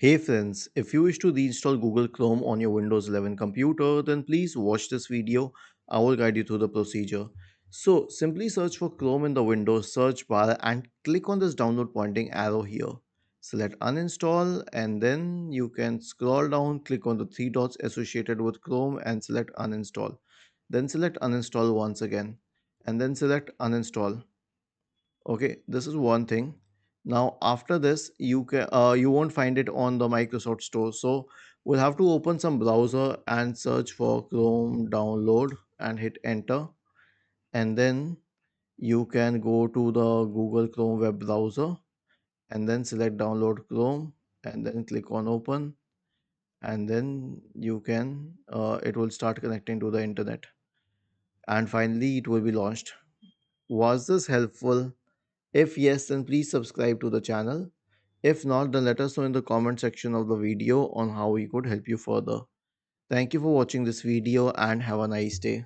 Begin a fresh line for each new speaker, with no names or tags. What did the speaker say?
Hey friends, if you wish to reinstall Google Chrome on your Windows 11 computer, then please watch this video. I will guide you through the procedure. So, simply search for Chrome in the Windows search bar and click on this download pointing arrow here. Select uninstall and then you can scroll down, click on the three dots associated with Chrome and select uninstall. Then select uninstall once again and then select uninstall. Okay, this is one thing. Now after this you won't find it on the Microsoft Store, so we'll have to open some browser and search for Chrome download and hit enter, and then you can go to the Google Chrome web browser and then select download Chrome and then click on open, and then you can it will start connecting to the internet, and finally it will be launched. Was this helpful? If yes, then please subscribe to the channel. If not, then let us know in the comment section of the video on how we could help you further. Thank you for watching this video and have a nice day.